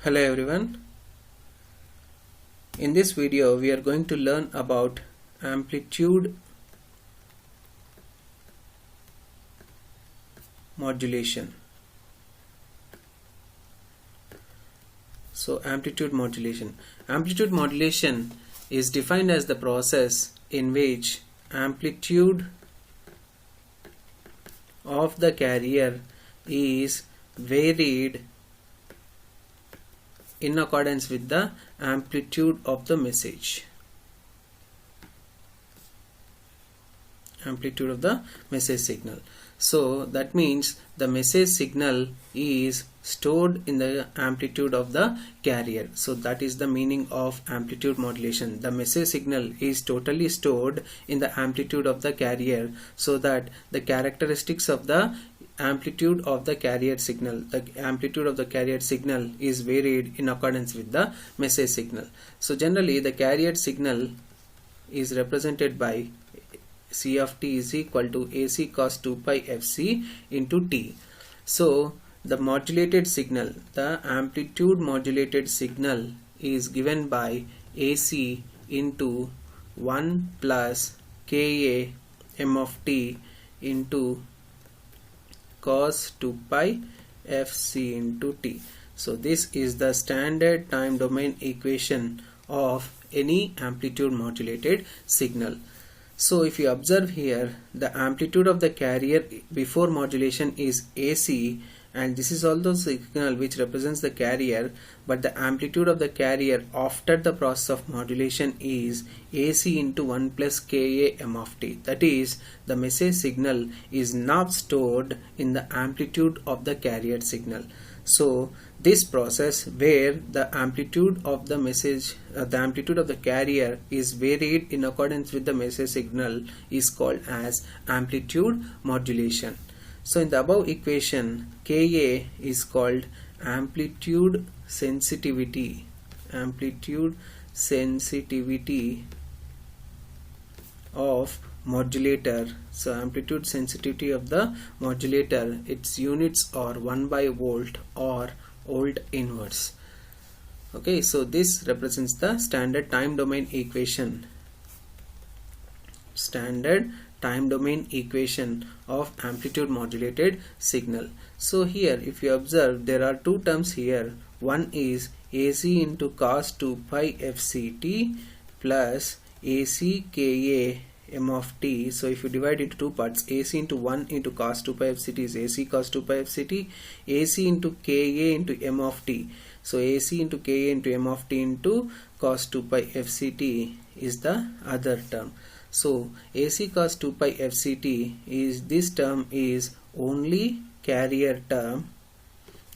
Hello everyone. In this video we are going to learn about amplitude modulation. So amplitude modulation. Amplitude modulation is defined as the process in which amplitude of the carrier is varied in accordance with the amplitude of the message. Amplitude of the message signal. So that means the message signal is stored in the amplitude of the carrier. So that is the meaning of amplitude modulation. The message signal is totally stored in the amplitude of the carrier, so that the characteristics of the amplitude of the carrier signal, is varied in accordance with the message signal. So generally the carrier signal is represented by C of t is equal to AC cos 2 pi fc into t. So the modulated signal, the amplitude modulated signal, is given by AC into 1 plus Ka m of t into cos 2 pi fc into t. So this is the standard time domain equation of any amplitude modulated signal. So if you observe here, the amplitude of the carrier before modulation is AC, and this is also signal which represents the carrier, but the amplitude of the carrier after the process of modulation is AC into 1 plus Ka m of t. That is, the message signal is not stored in the amplitude of the carrier signal. So this process where the amplitude of the message, the amplitude of the carrier is varied in accordance with the message signal is called as amplitude modulation. So in the above equation, Ka is called amplitude sensitivity. Amplitude sensitivity of modulator. So amplitude sensitivity of the modulator, its units are 1 by volt or volt inverse. Okay, so this represents the standard time domain equation. Standard time domain equation of amplitude modulated signal. So here if you observe, there are two terms here. One is AC into cos 2 pi fct plus AC Ka m of t. So if you divide into two parts, AC into 1 into cos 2 pi fct is AC cos 2 pi fct, AC into Ka into m of t. So AC into Ka into m of t into cos 2 pi fct is the other term. So AC cos 2 pi fct is, this term is only carrier term,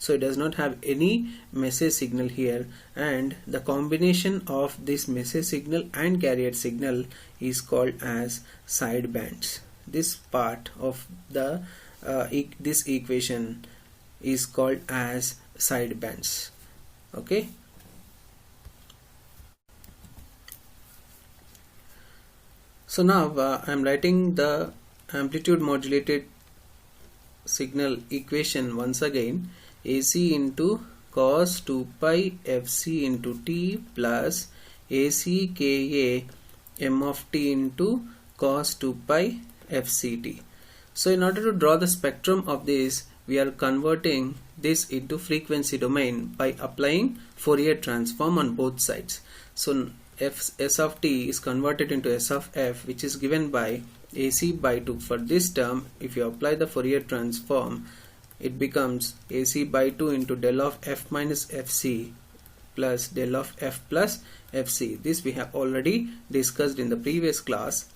so it does not have any message signal here, and the combination of this message signal and carrier signal is called as sidebands. This part of the this equation is called as sidebands. Okay. So now I am writing the amplitude modulated signal equation once again. AC into cos 2 pi fc into t plus AC Ka m of t into cos 2 pi fct. So in order to draw the spectrum of this, we are converting this into frequency domain by applying Fourier transform on both sides. So S of t is converted into S of f, which is given by AC by 2. For this term, if you apply the Fourier transform, it becomes AC by 2 into del of f minus fc plus del of f plus fc. This we have already discussed in the previous class.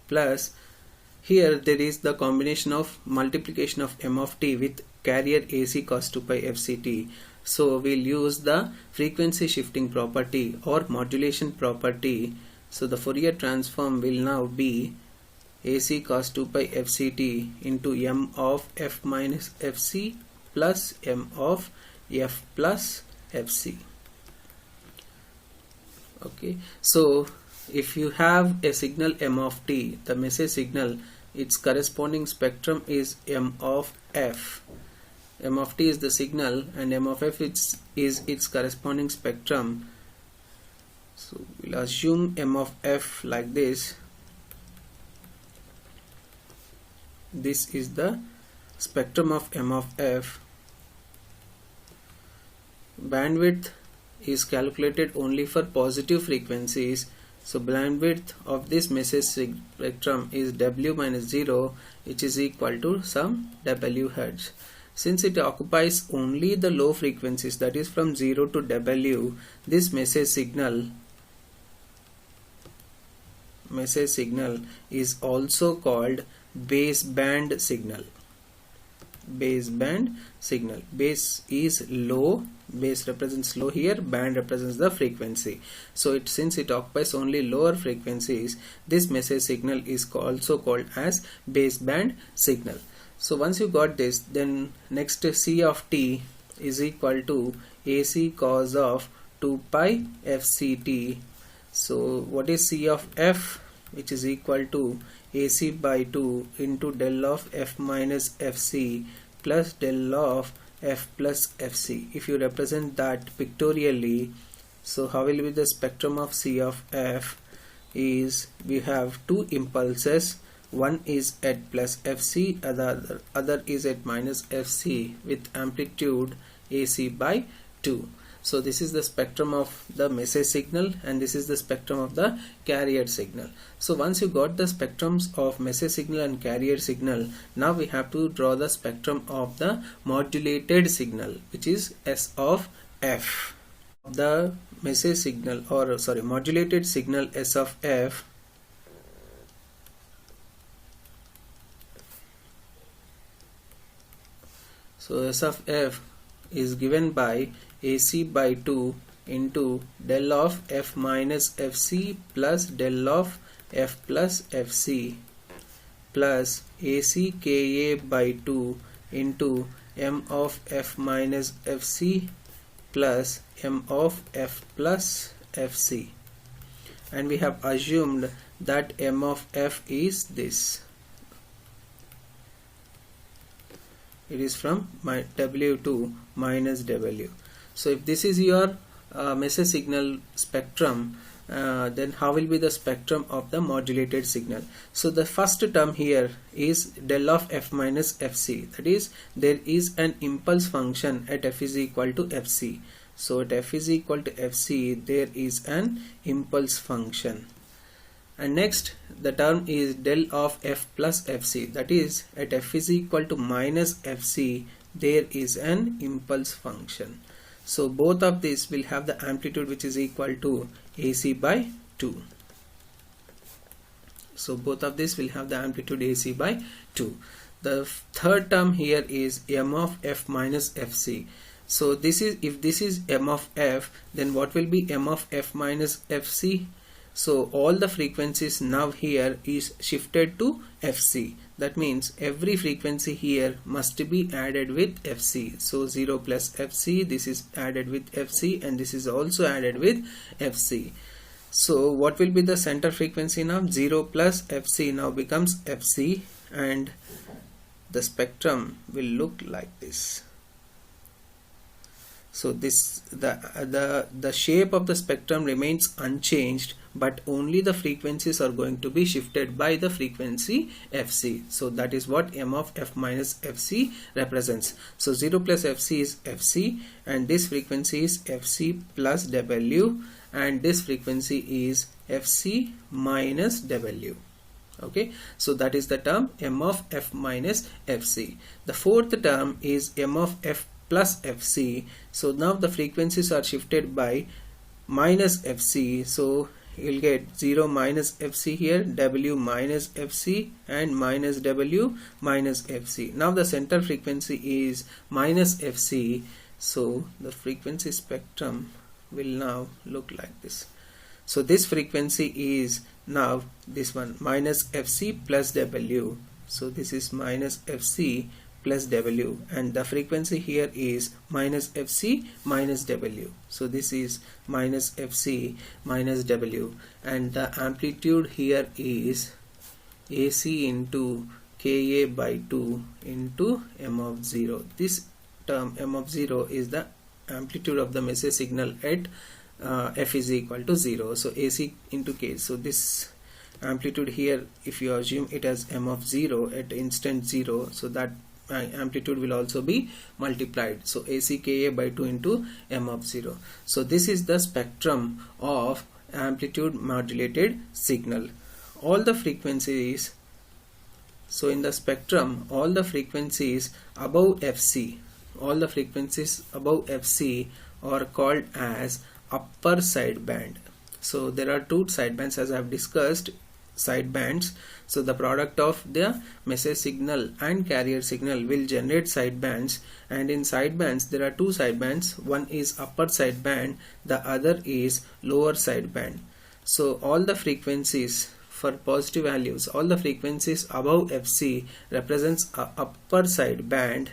Plus here there is the combination of multiplication of m of t with carrier AC cos 2 pi fct. So we'll use the frequency shifting property or modulation property. So the Fourier transform will now be AC cos 2 pi fct into m of f minus fc plus m of f plus fc. Okay, so if you have a signal m of t, the message signal, its corresponding spectrum is m of f. M of t is the signal and M of f is its corresponding spectrum. So we'll assume M of f like this. This is the spectrum of M of f. Bandwidth is calculated only for positive frequencies. So bandwidth of this message spectrum is W minus 0, which is equal to some W hertz. Since it occupies only the low frequencies, that is from 0 to W, this message signal is also called baseband signal. Baseband signal. Base is low, base represents low here, band represents the frequency. So since it occupies only lower frequencies, this message signal is also called as baseband signal. So once you got this, then next C of t is equal to AC cos of 2 pi FCT. So what is C of f? Which is equal to AC by 2 into del of f minus fc plus del of f plus fc. If you represent that pictorially, so how will be the spectrum of C of f? Is we have two impulses, one is at plus fc, other is at minus fc with amplitude AC by 2. So this is the spectrum of the message signal and this is the spectrum of the carrier signal. So once you got the spectrums of message signal and carrier signal, now we have to draw the spectrum of the modulated signal, which is S of f. The message signal, or sorry, modulated signal S of f so S of f is given by AC by 2 into del of f minus fc plus del of f plus fc plus AC Ka by 2 into m of f minus fc plus m of f plus fc, and we have assumed that m of f is this. It is from W to minus W. So if this is your message signal spectrum, then how will be the spectrum of the modulated signal? So the first term here is del of f minus fc, that is there is an impulse function at f is equal to fc. So at f is equal to fc there is an impulse function. And next the term is del of f plus fc, that is at f is equal to minus fc there is an impulse function. So both of these will have the amplitude which is equal to AC by 2. So both of these will have the amplitude AC by 2. The third term here is m of f minus fc. So this is, if this is m of f, then what will be m of f minus fc? So all the frequencies now here is shifted to fc. That means every frequency here must be added with fc. So 0 plus fc, this is added with fc, and this is also added with fc. So what will be the center frequency now? 0 plus fc now becomes fc, and the spectrum will look like this. So this the shape of the spectrum remains unchanged, but only the frequencies are going to be shifted by the frequency fc. So that is what m of f minus fc represents. So 0 plus fc is fc, and this frequency is fc plus w, and this frequency is fc minus w. Okay, so that is the term m of f minus fc. The fourth term is m of f plus fc. So now the frequencies are shifted by minus fc. So you'll get 0 minus fc here, w minus fc, and minus w minus fc. Now the center frequency is minus fc. So the frequency spectrum will now look like this. So this frequency is now this one, minus fc plus w. So this is minus fc plus w, and the frequency here is minus fc minus w. So this is minus fc minus w, and the amplitude here is AC into Ka by 2 into m of 0. This term m of 0 is the amplitude of the message signal at f is equal to 0. So AC into K. So this amplitude here, if you assume it as m of 0 at instant 0, so that amplitude will also be multiplied. So AC Ka by 2 into m of 0. So this is the spectrum of amplitude modulated signal. All the frequencies, so in the spectrum, all the frequencies above FC, all the frequencies above FC are called as upper sideband. So there are two sidebands, as I have discussed, sidebands. So the product of the message signal and carrier signal will generate sidebands, and in sidebands there are two sidebands. One is upper sideband, the other is lower sideband. So all the frequencies for positive values, all the frequencies above FC represents a upper sideband,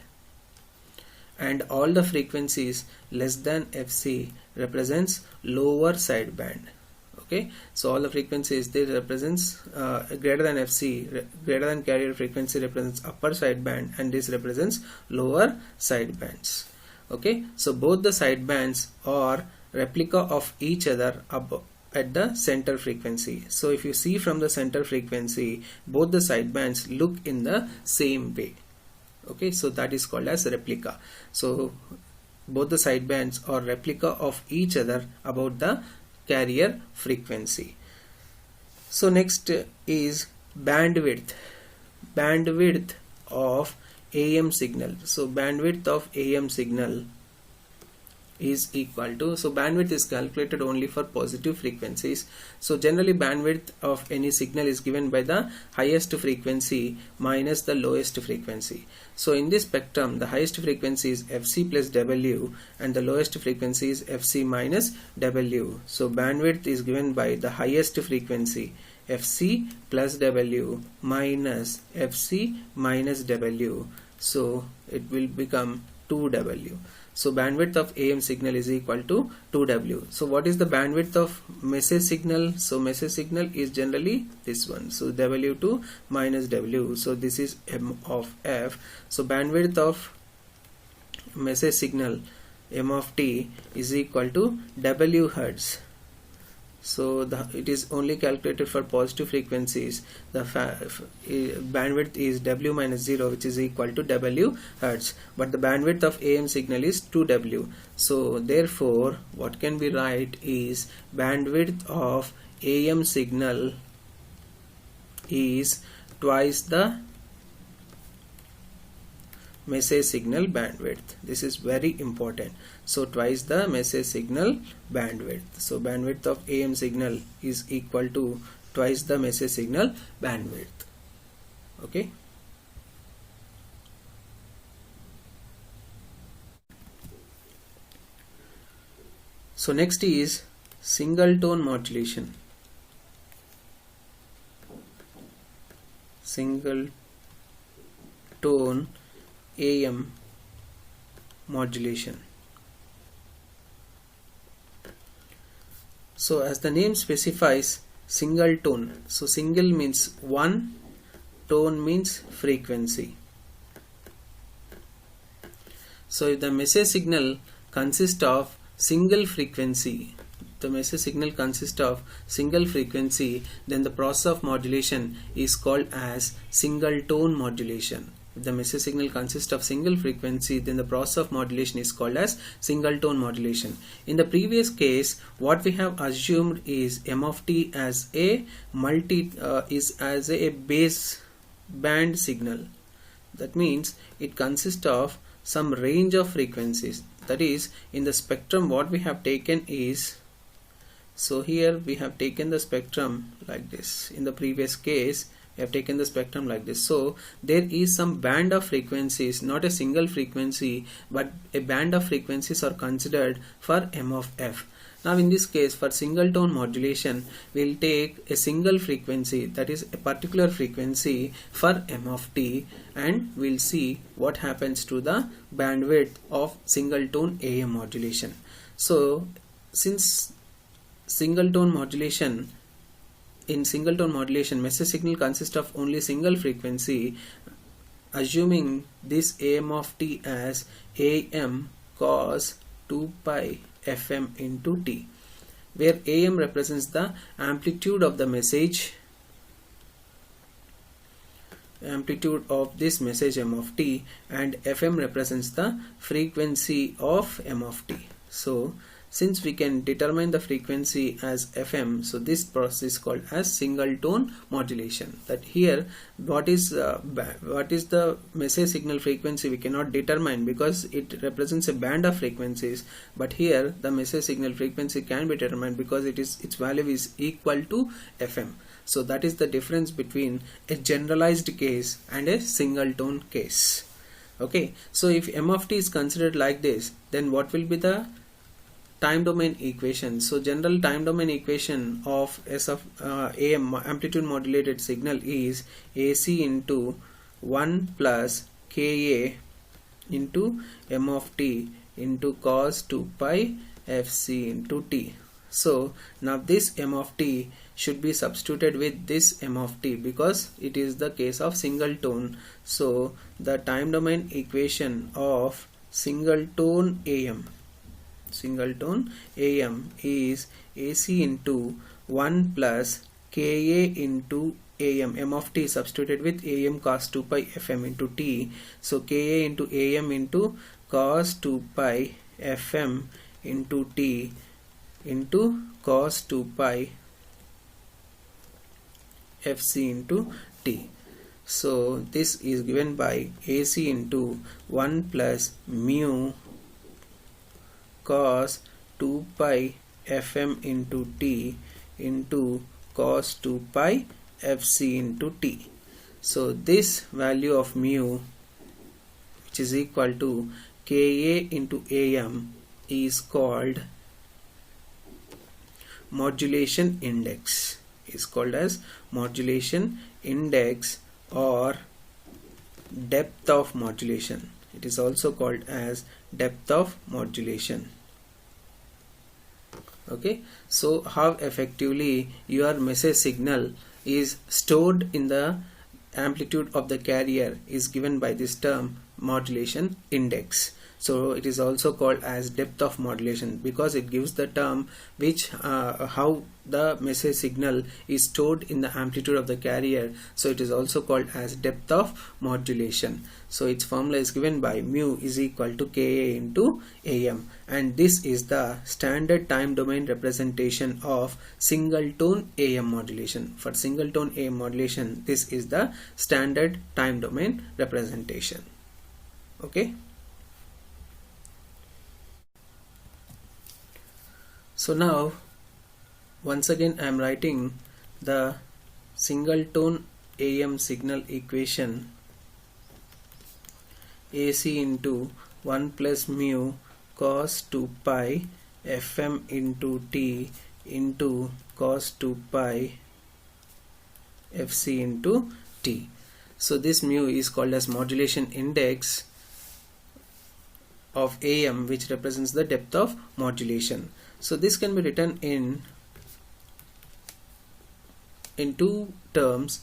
and all the frequencies less than FC represents lower sideband. Okay, so all the frequencies, they represents greater than FC, greater than carrier frequency represents upper sideband, and this represents lower sidebands. Okay, so both the sidebands are replica of each other above at the center frequency. So if you see from the center frequency, both the sidebands look in the same way. Okay, so that is called as replica. So both the sidebands are replica of each other about the carrier frequency. So next is bandwidth of AM signal. So bandwidth of AM signal is equal to, so bandwidth is calculated only for positive frequencies. So generally bandwidth of any signal is given by the highest frequency minus the lowest frequency. So in this spectrum, the highest frequency is FC plus W and the lowest frequency is FC minus W. So bandwidth is given by the highest frequency FC plus W minus FC minus W. So it will become 2W. So bandwidth of AM signal is equal to 2W. So what is the bandwidth of message signal? So message signal is generally this one. So W2 minus W. So this is M of F. So bandwidth of message signal M of T is equal to W hertz. So it is only calculated for positive frequencies. The bandwidth is W minus 0, which is equal to W hertz. But the bandwidth of AM signal is 2W. So therefore, what can be write is bandwidth of AM signal is twice the message signal bandwidth. This is very important. So twice the message signal bandwidth. So bandwidth of AM signal is equal to twice the message signal bandwidth. Okay. So next is single tone modulation. Single tone AM modulation. So as the name specifies, single tone. So single means one, tone means frequency. So if the message signal consists of single frequency, then the process of modulation is called as single tone modulation. If the message signal consists of single frequency, then the process of modulation is called as single tone modulation. In the previous case, what we have assumed is M of T as a as a base band signal. That means it consists of some range of frequencies. That is, in the spectrum what we have taken is, so here we have taken the spectrum like this. In the previous case, we have taken the spectrum like this. So there is some band of frequencies, not a single frequency, but a band of frequencies are considered for M of F. Now in this case, for single tone modulation, we will take a single frequency, that is a particular frequency for M of T, and we will see what happens to the bandwidth of single tone AM modulation. So since single tone modulation, in single tone modulation, message signal consists of only single frequency, assuming this am of t as am cos 2 pi fm into t, where am represents the amplitude of the message, amplitude of this message m of t, and fm represents the frequency of m of t. So since we can determine the frequency as fm, so this process is called as single tone modulation. That here what is the message signal frequency we cannot determine because it represents a band of frequencies, but here the message signal frequency can be determined because its value is equal to fm. So that is the difference between a generalized case and a single tone case. Okay, so if m of t is considered like this, then what will be the time domain equation? So general time domain equation of S of AM amplitude modulated signal is AC into 1 plus Ka into m of t into cos 2 pi fc into t. So now this m of t should be substituted with this m of t because it is the case of single tone. So the time domain equation of single tone AM is AC into 1 plus Ka into AM, m of t substituted with AM cos 2 pi fm into t. So Ka into AM into cos 2 pi fm into t into cos 2 pi fc into t. So this is given by AC into 1 plus mu cos 2 pi fm into t into cos 2 pi fc into t. So this value of mu, which is equal to Ka into AM, is called modulation index, is called as modulation index or depth of modulation. It is also called as depth of modulation. Okay, so how effectively your message signal is stored in the amplitude of the carrier is given by this term modulation index. So it is also called as depth of modulation because it gives the term which how the message signal is stored in the amplitude of the carrier. So it is also called as depth of modulation. So its formula is given by mu is equal to Ka into AM, and this is the standard time domain representation of single tone AM modulation. For single tone AM modulation, this is the standard time domain representation. Okay. So now once again I am writing the single tone AM signal equation. AC into 1 plus mu cos 2 pi fm into t into cos 2 pi fc into t. So this mu is called as modulation index of AM, which represents the depth of modulation. So this can be written in two terms.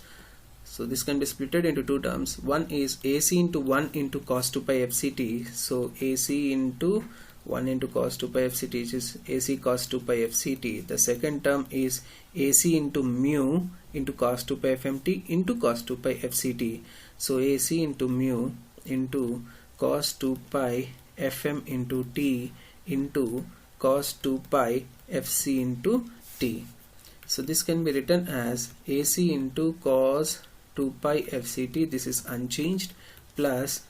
So this can be splitted into two terms. One is AC into 1 into cos 2 pi fct. So AC into 1 into cos 2 pi fct, which is AC cos 2 pi fct. The second term is AC into mu into cos 2 pi fmt into cos 2 pi fct. So AC into mu into cos 2 pi fm into t into cos 2 pi fc into t. So this can be written as AC into cos 2 pi fct, this is unchanged, plus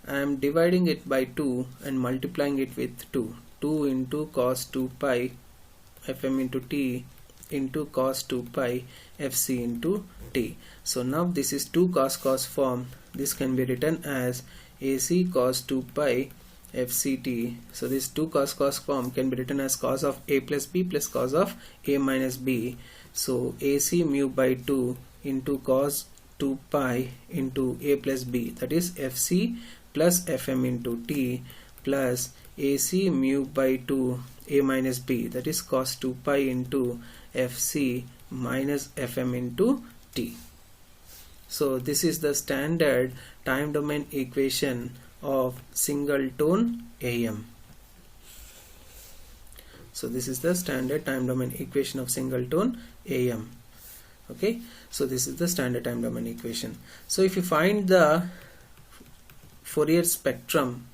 I am dividing it by 2 and multiplying it with 2. 2 into cos 2 pi fm into t into cos 2 pi fc into t. So now this is 2 cos form. This can be written as AC cos 2 pi fct. So this 2 cos form can be written as cos of a plus b plus cos of a minus b. So AC mu by 2 into cos 2 pi into a plus b, that is fc plus fm into t, plus AC mu by 2 a minus b, that is cos 2 pi into fc minus fm into t. So this is the standard time domain equation of single tone AM. So this is the standard time domain equation of single tone AM. Okay, so this is the standard time domain equation. So if you find the Fourier spectrum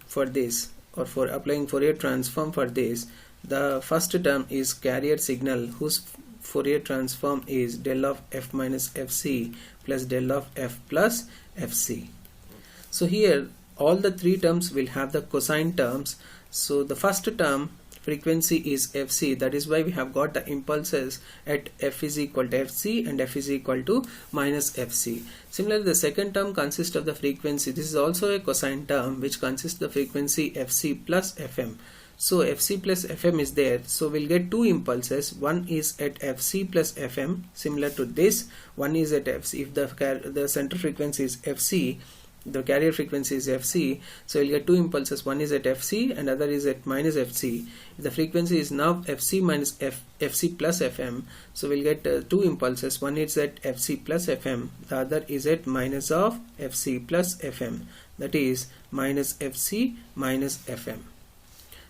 for this, or for applying Fourier transform for this, the first term is carrier signal whose Fourier transform is del of f minus fc plus del of f plus fc. So here all the three terms will have the cosine terms. So the first term frequency is fc, that is why we have got the impulses at f is equal to fc and f is equal to minus fc. Similarly, the second term consists of the frequency. This is also a cosine term which consists of the frequency fc plus fm. So fc plus fm is there, so we'll get two impulses. One is at fc plus fm, similar to this. One is at fc. If the center frequency is fc, the carrier frequency is fc, so you'll get two impulses. One is at fc and other is at minus fc. If the frequency is now fc minus fc plus fm, so we'll get two impulses. One is at fc plus fm, the other is at minus of fc plus fm, that is minus fc minus fm.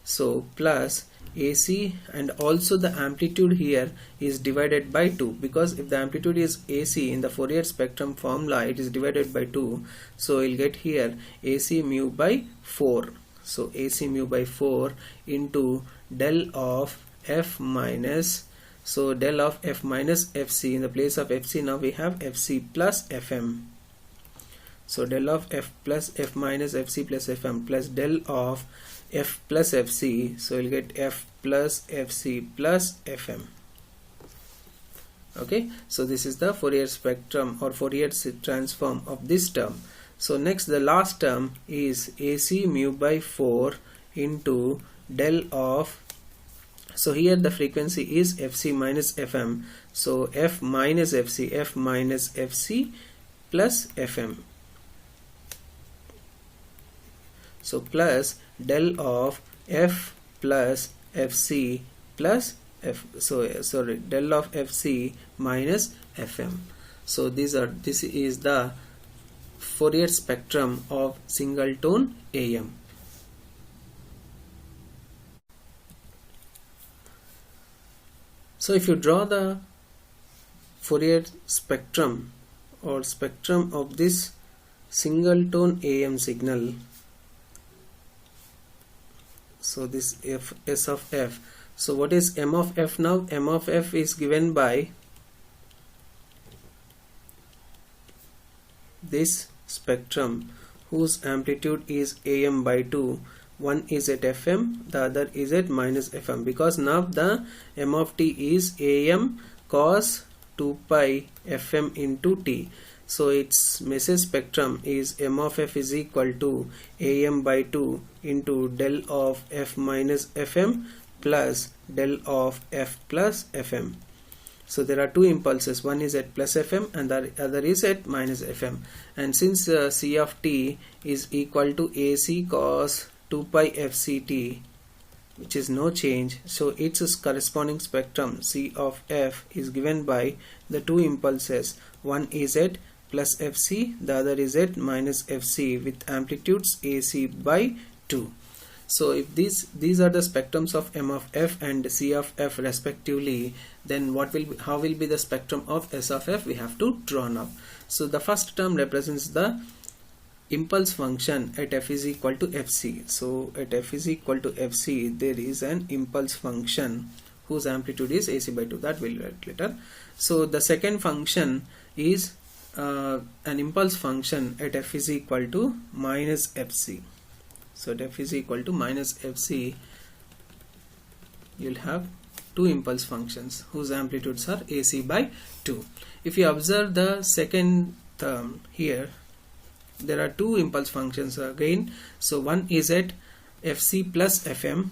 So plus AC, and also the amplitude here is divided by 2, because if the amplitude is AC in the Fourier spectrum formula, it is divided by 2. So you'll get here AC mu by 4. So AC mu by 4 into del of f minus, so del of f minus fc. In the place of fc now we have fc plus fm. So del of f plus f minus fc plus fm plus del of f plus fc, so you'll get f plus fc plus fm. Okay, so this is the Fourier spectrum or Fourier transform of this term. So next, the last term is AC mu by 4 into del of, so here the frequency is fc minus fm, so f minus fc plus fm. So plus del of f plus fc plus f, so sorry, del of fc minus fm. So this is the Fourier spectrum of single tone AM. So if you draw the Fourier spectrum or spectrum of this single tone AM signal, so this S of f. So what is m of f now? M of f is given by this spectrum whose amplitude is AM by 2. One is at fm, the other is at minus fm, because now the m of t is AM cos 2 pi fm into t. So its message spectrum is m of f is equal to AM by 2 into del of f minus fm plus del of f plus fm. So there are two impulses, one is at plus fm and the other is at minus fm, and since c of t is equal to AC cos 2 pi fct, which is no change, so its corresponding spectrum C of f is given by the two impulses. One is at plus fc, the other is at minus fc with amplitudes AC by 2. So if these are the spectrums of m of f and c of f respectively, then how will be the spectrum of s of f? We have to draw now. So the first term represents the impulse function at f is equal to fc. So at f is equal to fc, there is an impulse function whose amplitude is AC by 2. That we'll write later. So the second function is an impulse function at f is equal to minus fc. So at f is equal to minus fc, you'll have two impulse functions whose amplitudes are AC by 2. If you observe the second term here, there are two impulse functions again. So one is at fc plus fm,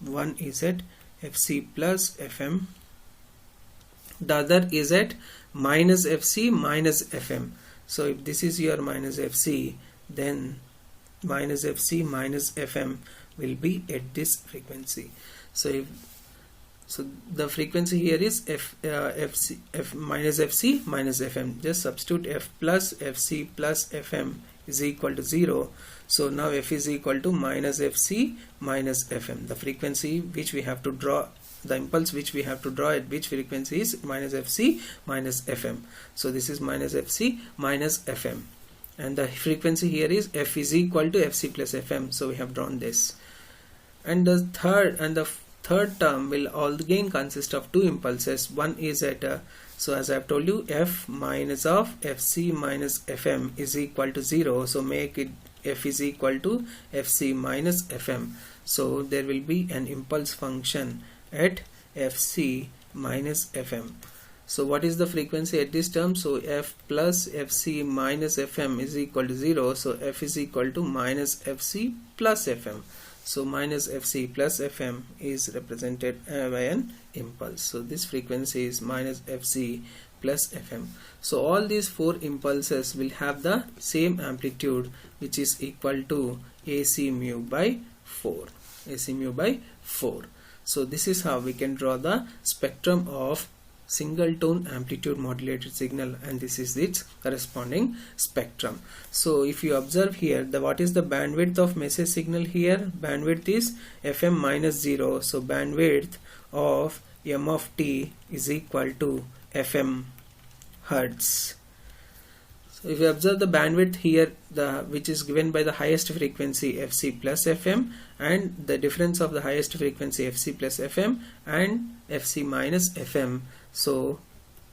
one is at fc plus fm, the other is at minus fc minus fm. So if this is your minus fc, then minus fc minus fm will be at this frequency. So So the frequency here is f minus fc minus fm. Just substitute f plus fc plus fm is equal to 0. So now f is equal to minus fc minus fm. The frequency which we have to draw, the impulse which we have to draw at which frequency is minus fc minus fm. So this is minus fc minus fm, and the frequency here is f is equal to fc plus fm. So we have drawn this, and the third term will again consist of two impulses. One is at so as I have told you, f minus of fc minus fm is equal to 0. So make it f is equal to fc minus fm. So there will be an impulse function at fc minus fm. So what is the frequency at this term? So f plus fc minus fm is equal to 0. So f is equal to minus fc plus fm. So minus fc plus fm is represented by an impulse. So this frequency is minus fc plus fm. So all these four impulses will have the same amplitude, which is equal to AC mu by 4. AC mu by 4. So this is how we can draw the spectrum of single tone amplitude modulated signal, and this is its corresponding spectrum. So if you observe here, what is the bandwidth of message signal here? Bandwidth is fm minus 0. So bandwidth of m of t is equal to fm hertz. So if you observe the bandwidth here, which is given by the highest frequency fc plus fm, and the difference of the highest frequency fc plus fm and fc minus fm. So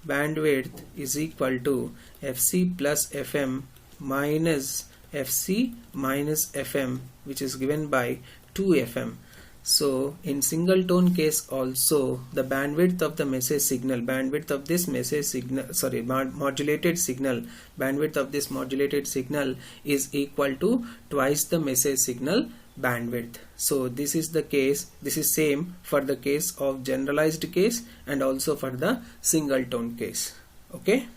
bandwidth is equal to fc plus fm minus fc minus fm, which is given by 2fm. So in single tone case also, the bandwidth of the message signal, bandwidth of this message signal, sorry, modulated signal, bandwidth of this modulated signal is equal to twice the message signal bandwidth. So this is the case, this is same for the case of generalized case and also for the single tone case. Okay.